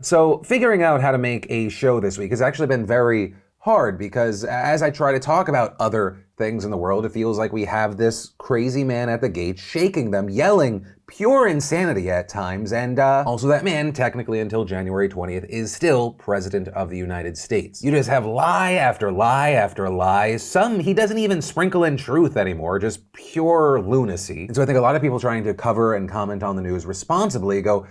So figuring out how to make a show this week has actually been very hard because as I try to talk about other things in the world, it feels like we have this crazy man at the gate shaking them, yelling pure insanity at times, and also that man, technically until January 20th, is still President of the United States. You just have lie after lie after lie. Some he doesn't even sprinkle in truth anymore, just pure lunacy. And so I think a lot of people trying to cover and comment on the news responsibly go,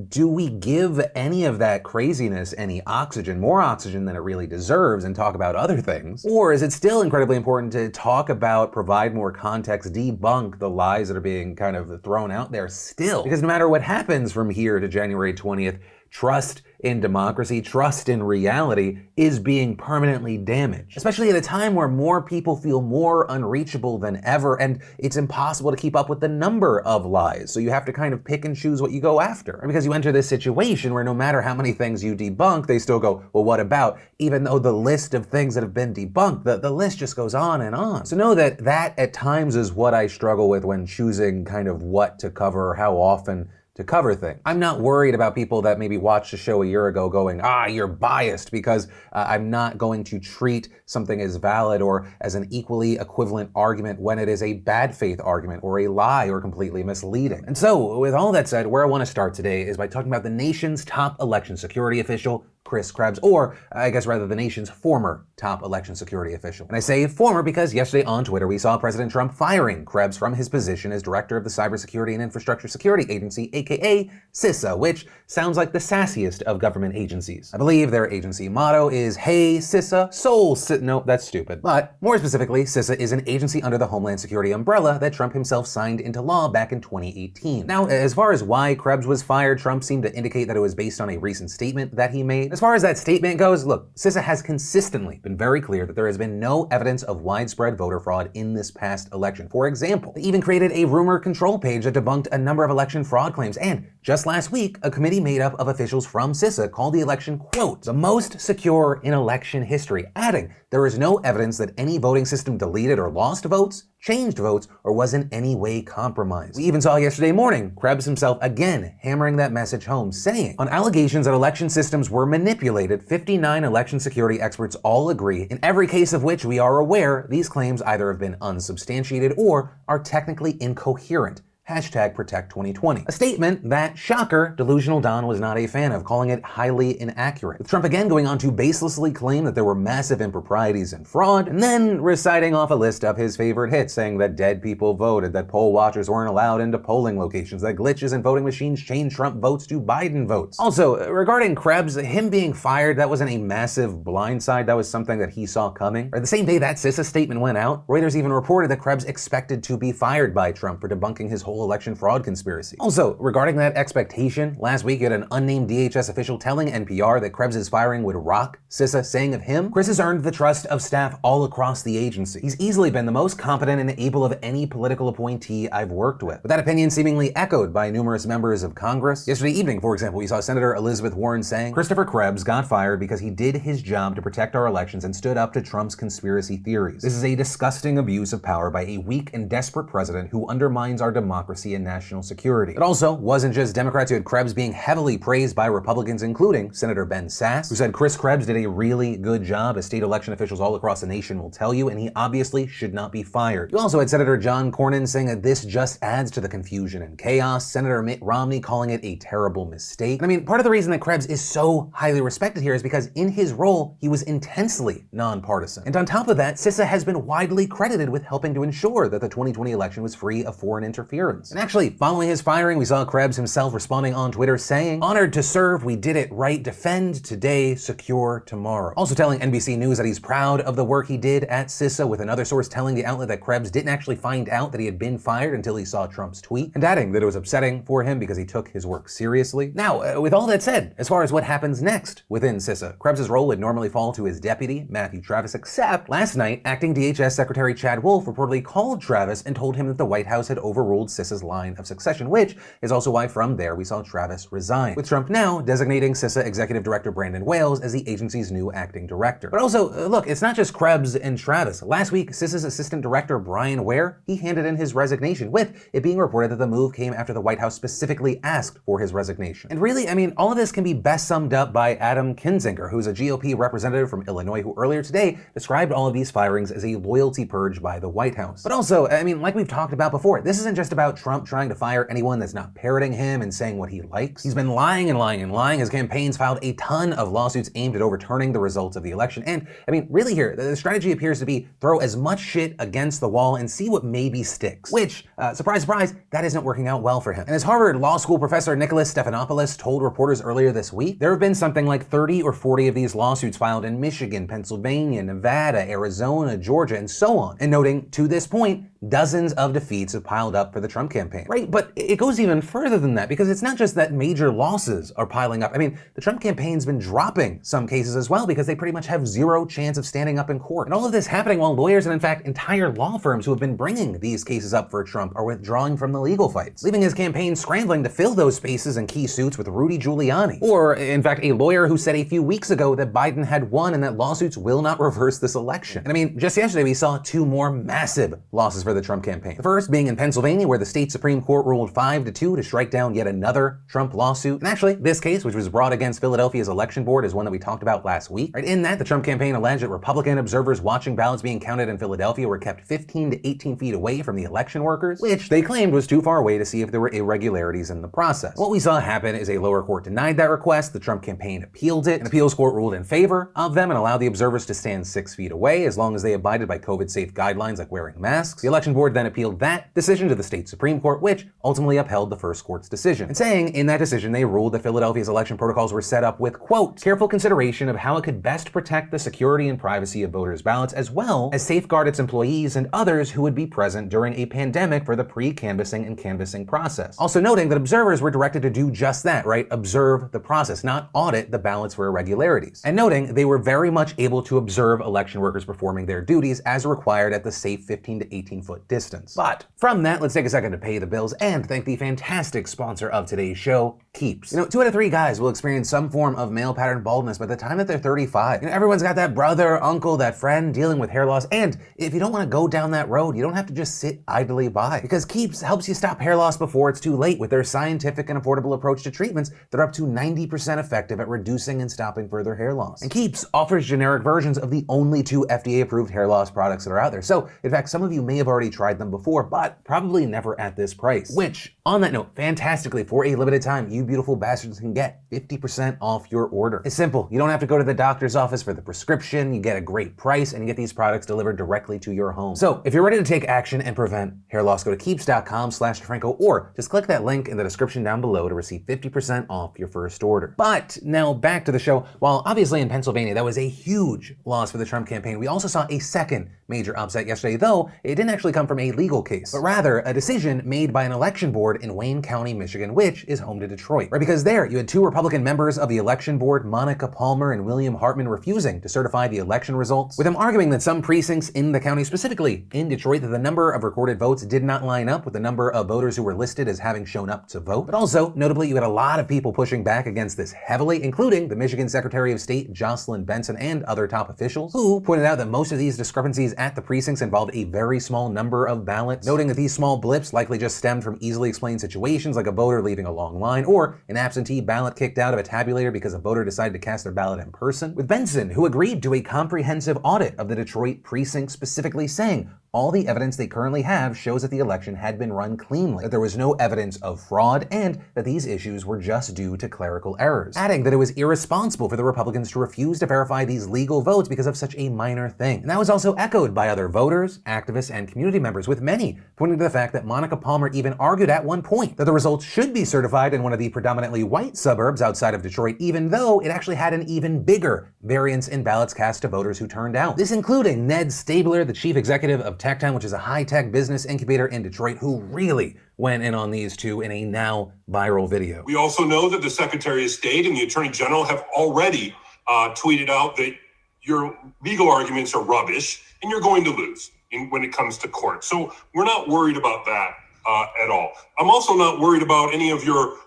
do we give any of that craziness any oxygen, more oxygen than it really deserves, and talk about other things? Or is it still incredibly important to talk about, provide more context, debunk the lies that are being kind of thrown out there still? Because no matter what happens from here to January 20th, trust in democracy, trust in reality is being permanently damaged. Especially at a time where more people feel more unreachable than ever, and it's impossible to keep up with the number of lies. So you have to kind of pick and choose what you go after. Because you enter this situation where no matter how many things you debunk, they still go, well, what about? Even though the list of things that have been debunked, the list just goes on and on. So know that at times is what I struggle with when choosing kind of what to cover or how often to cover things. I'm not worried about people that maybe watched the show a year ago going, you're biased, because I'm not going to treat something as valid or as an equally equivalent argument when it is a bad faith argument or a lie or completely misleading. And so with all that said, where I want to start today is by talking about the nation's top election security official, Chris Krebs, or I guess rather the nation's former top election security official. And I say former because yesterday on Twitter we saw President Trump firing Krebs from his position as director of the Cybersecurity and Infrastructure Security Agency, aka CISA, which sounds like the sassiest of government agencies. I believe their agency motto is, hey CISA, soul no, that's stupid. But more specifically, CISA is an agency under the Homeland Security umbrella that Trump himself signed into law back in 2018. Now, as far as why Krebs was fired, Trump seemed to indicate that it was based on a recent statement that he made. As far as that statement goes, look, CISA has consistently been very clear that there has been no evidence of widespread voter fraud in this past election. For example, they even created a rumor control page that debunked a number of election fraud claims, and just last week, a committee made up of officials from CISA called the election, quote, the most secure in election history, adding, there is no evidence that any voting system deleted or lost votes, changed votes, or was in any way compromised. We even saw yesterday morning Krebs himself again hammering that message home, saying, on allegations that election systems were manipulated, 59 election security experts all agree, in every case of which we are aware, these claims either have been unsubstantiated or are technically incoherent. Hashtag Protect 2020. A statement that, shocker, Delusional Don was not a fan of, calling it highly inaccurate. With Trump again going on to baselessly claim that there were massive improprieties and fraud, and then reciting off a list of his favorite hits, saying that dead people voted, that poll watchers weren't allowed into polling locations, that glitches in voting machines changed Trump votes to Biden votes. Also, regarding Krebs, him being fired, that wasn't a massive blindside, that was something that he saw coming. Or the same day that CISA statement went out, Reuters even reported that Krebs expected to be fired by Trump for debunking his whole election fraud conspiracy. Also, regarding that expectation, last week you had an unnamed DHS official telling NPR that Krebs' firing would rock CISA, saying of him, Chris has earned the trust of staff all across the agency. He's easily been the most competent and able of any political appointee I've worked with. With that opinion seemingly echoed by numerous members of Congress. Yesterday evening, for example, we saw Senator Elizabeth Warren saying, Christopher Krebs got fired because he did his job to protect our elections and stood up to Trump's conspiracy theories. This is a disgusting abuse of power by a weak and desperate president who undermines our democracy and national security. It also wasn't just Democrats who had Krebs being heavily praised by Republicans, including Senator Ben Sasse, who said Chris Krebs did a really good job, as state election officials all across the nation will tell you, and he obviously should not be fired. You also had Senator John Cornyn saying that this just adds to the confusion and chaos, Senator Mitt Romney calling it a terrible mistake. And I mean, part of the reason that Krebs is so highly respected here is because in his role, he was intensely nonpartisan. And on top of that, CISA has been widely credited with helping to ensure that the 2020 election was free of foreign interference. And actually, following his firing, we saw Krebs himself responding on Twitter saying, honored to serve, we did it right, defend today, secure tomorrow. Also telling NBC News that he's proud of the work he did at CISA, with another source telling the outlet that Krebs didn't actually find out that he had been fired until he saw Trump's tweet, and adding that it was upsetting for him because he took his work seriously. Now, with all that said, as far as what happens next within CISA, Krebs' role would normally fall to his deputy, Matthew Travis, except last night, acting DHS Secretary Chad Wolf reportedly called Travis and told him that the White House had overruled CISA CISA's line of succession, which is also why from there we saw Travis resign, with Trump now designating CISA Executive Director Brandon Wales as the agency's new acting director. But also, look, it's not just Krebs and Travis. Last week, CISA's Assistant Director Brian Ware, he handed in his resignation, with it being reported that the move came after the White House specifically asked for his resignation. And really, I mean, all of this can be best summed up by Adam Kinzinger, who's a GOP representative from Illinois who earlier today described all of these firings as a loyalty purge by the White House. But also, I mean, like we've talked about before, this isn't just about Trump trying to fire anyone that's not parroting him and saying what he likes. He's been lying and lying and lying. His campaign's filed a ton of lawsuits aimed at overturning the results of the election. And I mean, really here, the strategy appears to be throw as much shit against the wall and see what maybe sticks. Which, surprise, surprise, that isn't working out well for him. And as Harvard Law School professor Nicholas Stephanopoulos told reporters earlier this week, there have been something like 30 or 40 of these lawsuits filed in Michigan, Pennsylvania, Nevada, Arizona, Georgia, and so on. And noting, to this point, dozens of defeats have piled up for the Trump campaign. Right, but it goes even further than that, because it's not just that major losses are piling up. I mean, the Trump campaign's been dropping some cases as well because they pretty much have zero chance of standing up in court. And all of this happening while lawyers and in fact entire law firms who have been bringing these cases up for Trump are withdrawing from the legal fights, leaving his campaign scrambling to fill those spaces in key suits with Rudy Giuliani. Or, in fact, a lawyer who said a few weeks ago that Biden had won and that lawsuits will not reverse this election. And I mean, just yesterday we saw two more massive losses for the Trump campaign. The first being in Pennsylvania, where the state Supreme Court ruled 5-2 to strike down yet another Trump lawsuit. And actually, this case, which was brought against Philadelphia's election board, is one that we talked about last week. Right, in that, the Trump campaign alleged that Republican observers watching ballots being counted in Philadelphia were kept 15 to 18 feet away from the election workers, which they claimed was too far away to see if there were irregularities in the process. What we saw happen is a lower court denied that request, the Trump campaign appealed it, an appeals court ruled in favor of them and allowed the observers to stand 6 feet away as long as they abided by COVID-safe guidelines like wearing masks. The election board then appealed that decision to the state Supreme Court, which ultimately upheld the first court's decision. And saying in that decision they ruled that Philadelphia's election protocols were set up with, quote, careful consideration of how it could best protect the security and privacy of voters' ballots, as well as safeguard its employees and others who would be present during a pandemic for the pre-canvassing and canvassing process. Also noting that observers were directed to do just that, right? Observe the process, not audit the ballots for irregularities. And noting they were very much able to observe election workers performing their duties as required at the safe 15 to 18 foot distance. But from that, let's take a second to pay the bills and thank the fantastic sponsor of today's show, Keeps. 2 out of 3 guys will experience some form of male pattern baldness by the time that they're 35. Everyone's got that brother, uncle, that friend dealing with hair loss, and if you don't want to go down that road, you don't have to just sit idly by, because Keeps helps you stop hair loss before it's too late with their scientific and affordable approach to treatments that are up to 90% effective at reducing and stopping further hair loss. And Keeps offers generic versions of the only 2 FDA-approved hair loss products that are out there. So, in fact, some of you may have already tried them before, but probably never at this price. Which, on that note, fantastically, for a limited time, you beautiful bastards can get 50% off your order. It's simple. You don't have to go to the doctor's office for the prescription. You get a great price, and you get these products delivered directly to your home. So, if you're ready to take action and prevent hair loss, go to keeps.com/DeFranco, or just click that link in the description down below to receive 50% off your first order. But now back to the show. While obviously in Pennsylvania that was a huge loss for the Trump campaign, we also saw a second major upset yesterday, though it didn't actually come from a legal case, but rather a decision made by an election board in Wayne County, Michigan, which is home to Detroit. Right, because there you had 2 Republican members of the election board, Monica Palmer and William Hartman, refusing to certify the election results, with them arguing that some precincts in the county, specifically in Detroit, that the number of recorded votes did not line up with the number of voters who were listed as having shown up to vote. But also, notably, you had a lot of people pushing back against this heavily, including the Michigan Secretary of State, Jocelyn Benson, and other top officials, who pointed out that most of these discrepancies at the precincts involved a very small number of ballots, noting that these small blips likely just stemmed from easily explained situations like a voter leaving a long line or an absentee ballot kicked out of a tabulator because a voter decided to cast their ballot in person, with Benson, who agreed to a comprehensive audit of the Detroit precinct, specifically saying all the evidence they currently have shows that the election had been run cleanly, that there was no evidence of fraud, and that these issues were just due to clerical errors, adding that it was irresponsible for the Republicans to refuse to verify these legal votes because of such a minor thing. And that was also echoed by other voters, activists, and community members, with many pointing to the fact that Monica Palmer even argued at one point that the results should be certified in one of the predominantly white suburbs outside of Detroit, even though it actually had an even bigger variance in ballots cast to voters who turned out. This including Ned Stabler, the chief executive of TechTown, which is a high-tech business incubator in Detroit, who really went in on these 2 in a now viral video. We also know that the Secretary of State and the Attorney General have already tweeted out that your legal arguments are rubbish and you're going to lose when it comes to court. So we're not worried about that. at all. I'm also not worried about any of your,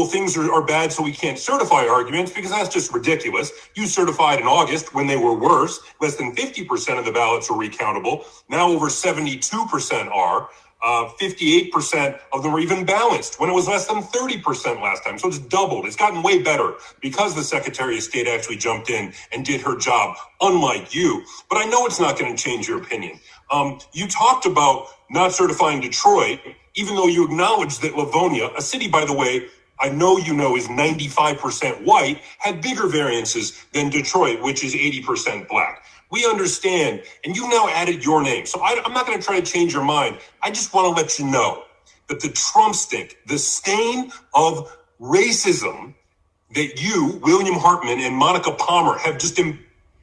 things are bad so we can't certify arguments, because that's just ridiculous. You certified in August when they were worse. Less than 50% of the ballots are recountable. Now over 72% are. 58% of them are even balanced when it was less than 30% last time. So it's doubled. It's gotten way better because the Secretary of State actually jumped in and did her job, unlike you. But I know it's not going to change your opinion. You talked about not certifying Detroit, even though you acknowledged that Livonia, a city, by the way, I know you know is 95% white, had bigger variances than Detroit, which is 80% black. We understand, and you've now added your name. So I'm not going to try to change your mind. I just want to let you know that the Trump stink, the stain of racism that you, William Hartman, and Monica Palmer have just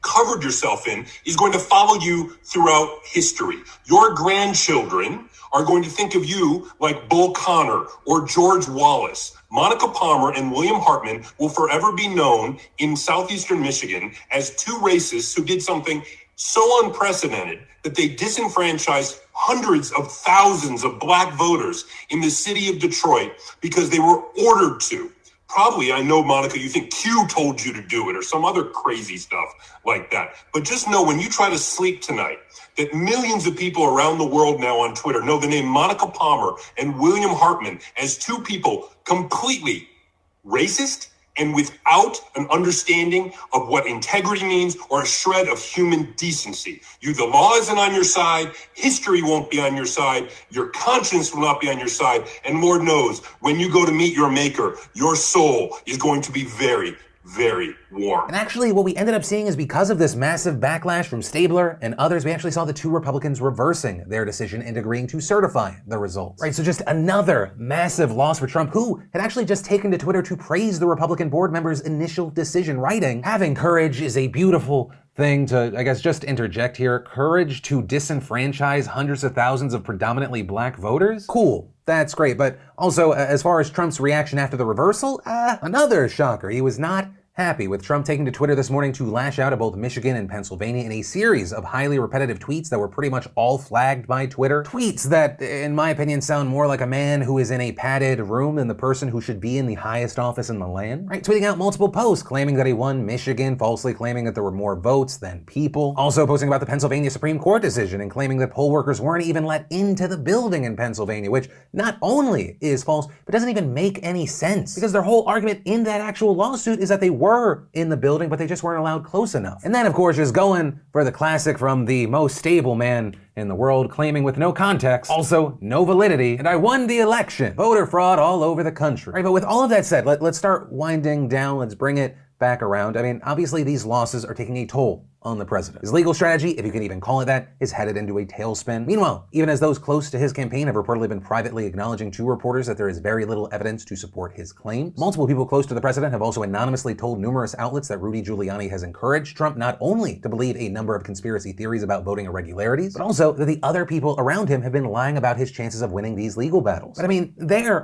covered yourself in, is going to follow you throughout history. Your grandchildren are going to think of you like Bull Connor or George Wallace. Monica Palmer and William Hartman will forever be known in southeastern Michigan as two racists who did something so unprecedented that they disenfranchised hundreds of thousands of black voters in the city of Detroit because they were ordered to. Probably, I know, Monica, you think Q told you to do it or some other crazy stuff like that. But just know when you try to sleep tonight, that millions of people around the world now on Twitter know the name Monica Palmer and William Hartman as two people completely racist and without an understanding of what integrity means or a shred of human decency. The law isn't on your side, history won't be on your side, your conscience will not be on your side, and Lord knows, when you go to meet your maker, your soul is going to be very, very warm. And actually, what we ended up seeing is because of this massive backlash from Stabler and others, we actually saw the two Republicans reversing their decision and agreeing to certify the results. Right, so just another massive loss for Trump, who had actually just taken to Twitter to praise the Republican board members' initial decision, writing, "Having courage is a beautiful thing to," I guess, just interject here, "courage to disenfranchise hundreds of thousands of predominantly black voters? Cool. That's great." But also, as far as Trump's reaction after the reversal, another shocker. He was not happy, with Trump taking to Twitter this morning to lash out at both Michigan and Pennsylvania in a series of highly repetitive tweets that were pretty much all flagged by Twitter. Tweets that, in my opinion, sound more like a man who is in a padded room than the person who should be in the highest office in the land. Right? Tweeting out multiple posts claiming that he won Michigan, falsely claiming that there were more votes than people. Also posting about the Pennsylvania Supreme Court decision and claiming that poll workers weren't even let into the building in Pennsylvania, which not only is false, but doesn't even make any sense. Because their whole argument in that actual lawsuit is that they were in the building, but they just weren't allowed close enough. And then, of course, just going for the classic from the most stable man in the world, claiming with no context, also no validity, "and I won the election." Voter fraud all over the country. Right, but with all of that said, let's start winding down. Let's bring it back around. I mean, obviously these losses are taking a toll on the president. His legal strategy, if you can even call it that, is headed into a tailspin. Meanwhile, even as those close to his campaign have reportedly been privately acknowledging to reporters that there is very little evidence to support his claims, multiple people close to the president have also anonymously told numerous outlets that Rudy Giuliani has encouraged Trump not only to believe a number of conspiracy theories about voting irregularities, but also that the other people around him have been lying about his chances of winning these legal battles. But I mean,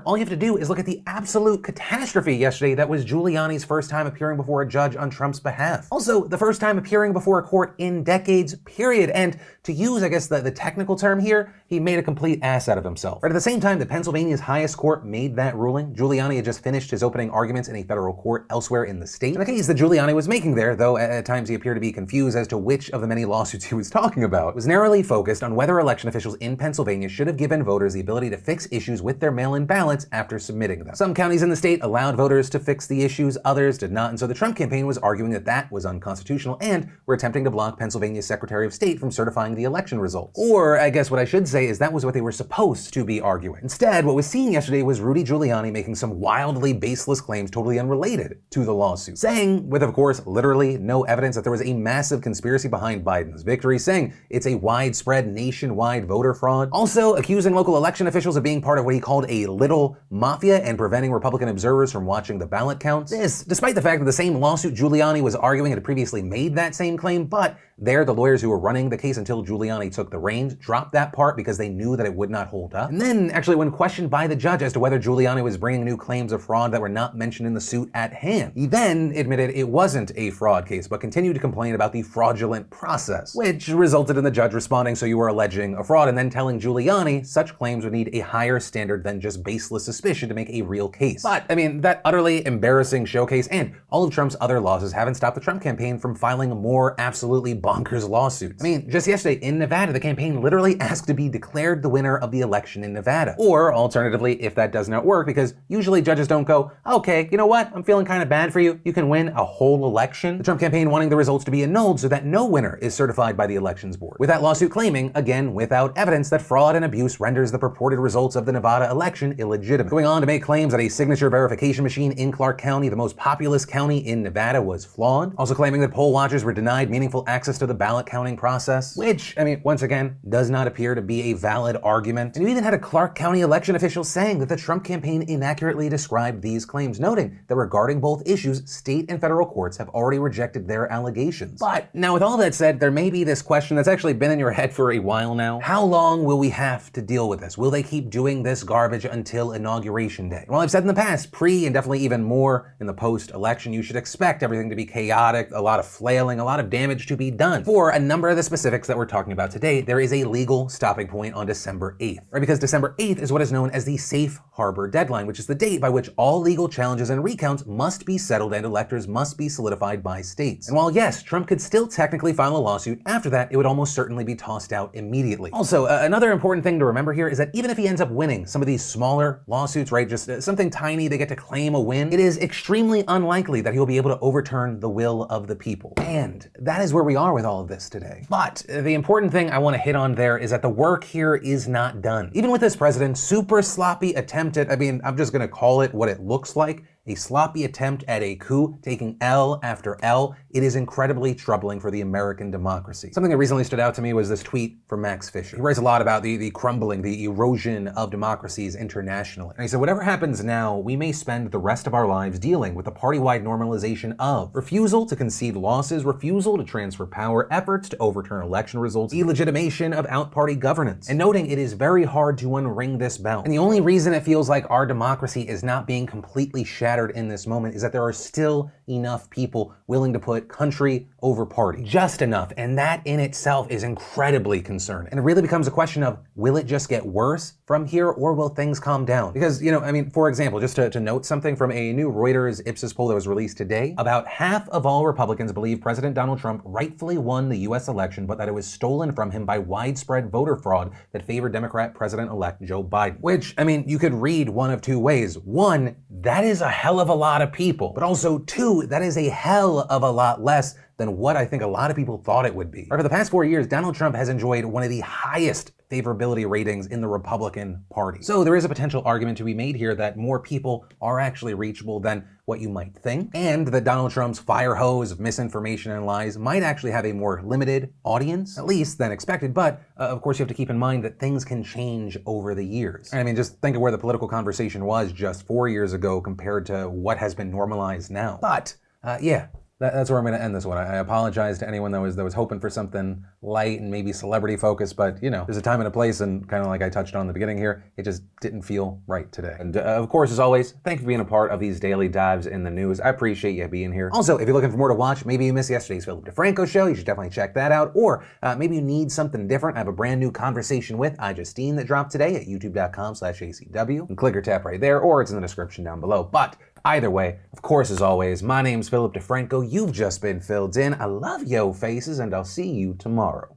all you have to do is look at the absolute catastrophe yesterday that was Giuliani's first time appearing before a judge on Trump's behalf. Also, the first time appearing before a court in decades, period. And to use, I guess, the technical term here, he made a complete ass out of himself. But at the same time that Pennsylvania's highest court made that ruling, Giuliani had just finished his opening arguments in a federal court elsewhere in the state. And the case that Giuliani was making there, though at times he appeared to be confused as to which of the many lawsuits he was talking about, was narrowly focused on whether election officials in Pennsylvania should have given voters the ability to fix issues with their mail-in ballots after submitting them. Some counties in the state allowed voters to fix the issues, others did not, and so the Trump campaign was arguing that that was unconstitutional and were attempting to block Pennsylvania's Secretary of State from certifying the election results. Or, I guess what I should say is that was what they were supposed to be arguing. Instead, what was seen yesterday was Rudy Giuliani making some wildly baseless claims totally unrelated to the lawsuit. Saying, with of course literally no evidence, that there was a massive conspiracy behind Biden's victory, saying it's a widespread nationwide voter fraud. Also accusing local election officials of being part of what he called a little mafia and preventing Republican observers from watching the ballot counts. This, despite the fact that the same lawsuit Giuliani was arguing had previously made that same claim, but There, the lawyers who were running the case until Giuliani took the reins dropped that part because they knew that it would not hold up. And then, actually, when questioned by the judge as to whether Giuliani was bringing new claims of fraud that were not mentioned in the suit at hand, he then admitted it wasn't a fraud case, but continued to complain about the fraudulent process, which resulted in the judge responding, "So you were alleging a fraud," and then telling Giuliani such claims would need a higher standard than just baseless suspicion to make a real case. But, I mean, that utterly embarrassing showcase and all of Trump's other losses haven't stopped the Trump campaign from filing more absolutely bonkers lawsuits. I mean, just yesterday in Nevada, the campaign literally asked to be declared the winner of the election in Nevada. Or, alternatively, if that does not work, because usually judges don't go, "Okay, you know what, I'm feeling kind of bad for you, you can win a whole election." The Trump campaign wanting the results to be annulled so that no winner is certified by the elections board. With that lawsuit claiming, again without evidence, that fraud and abuse renders the purported results of the Nevada election illegitimate. Going on to make claims that a signature verification machine in Clark County, the most populous county in Nevada, was flawed. Also claiming that poll watchers were denied meaningful access to the ballot counting process, which, I mean, once again, does not appear to be a valid argument. And you even had a Clark County election official saying that the Trump campaign inaccurately described these claims, noting that regarding both issues, state and federal courts have already rejected their allegations. But now, with all that said, there may be this question that's actually been in your head for a while now. How long will we have to deal with this? Will they keep doing this garbage until Inauguration Day? Well, I've said in the past, pre and definitely even more in the post-election, you should expect everything to be chaotic, a lot of flailing, a lot of damage to be done. For a number of the specifics that we're talking about today, there is a legal stopping point on December 8th, right? Because December 8th is what is known as the safe harbor deadline, which is the date by which all legal challenges and recounts must be settled and electors must be solidified by states. And while yes, Trump could still technically file a lawsuit after that, it would almost certainly be tossed out immediately. Also, another important thing to remember here is that even if he ends up winning some of these smaller lawsuits, right, just something tiny, they get to claim a win, it is extremely unlikely that he'll be able to overturn the will of the people. And that is where we are with all of this today. But the important thing I want to hit on there is that the work here is not done. Even with this president's super sloppy attempt at, I mean, I'm just gonna call it what it looks like, a sloppy attempt at a coup, taking L after L, it is incredibly troubling for the American democracy. Something that recently stood out to me was this tweet from Max Fisher. He writes a lot about the crumbling, the erosion of democracies internationally. And he said, "Whatever happens now, we may spend the rest of our lives dealing with the party-wide normalization of refusal to concede losses, refusal to transfer power, efforts to overturn election results, delegitimation of out-party governance," and noting it is very hard to unring this bell. And the only reason it feels like our democracy is not being completely shattered in this moment is that there are still enough people willing to put country over party. Just enough, and that in itself is incredibly concerning. And it really becomes a question of, will it just get worse from here, or will things calm down? Because, you know, I mean, for example, just to note something from a new Reuters Ipsos poll that was released today, about half of all Republicans believe President Donald Trump rightfully won the US election, but that it was stolen from him by widespread voter fraud that favored Democrat President-elect Joe Biden. Which, I mean, you could read one of two ways. One, that is a hell of a lot of people. But also two, that is a hell of a lot less than what I think a lot of people thought it would be. Right, for the past 4 years, Donald Trump has enjoyed one of the highest favorability ratings in the Republican Party. So there is a potential argument to be made here that more people are actually reachable than what you might think, and that Donald Trump's fire hose of misinformation and lies might actually have a more limited audience, at least than expected. But of course, you have to keep in mind that things can change over the years. I mean, just think of where the political conversation was just 4 years ago compared to what has been normalized now. But yeah. That's where I'm going to end this one. I apologize to anyone that was hoping for something light and maybe celebrity focused, but you know, there's a time and a place, and kind of like I touched on in the beginning here, it just didn't feel right today. And of course, as always, thank you for being a part of these daily dives in the news. I appreciate you being here. Also, if you're looking for more to watch, maybe you missed yesterday's Philip DeFranco show, you should definitely check that out. Or maybe you need something different. I have a brand new conversation with Justine that dropped today at youtube.com/ACW. And click or tap right there, or it's in the description down below. But either way, of course, as always, my name's Philip DeFranco. You've just been filled in. I love yo faces, and I'll see you tomorrow.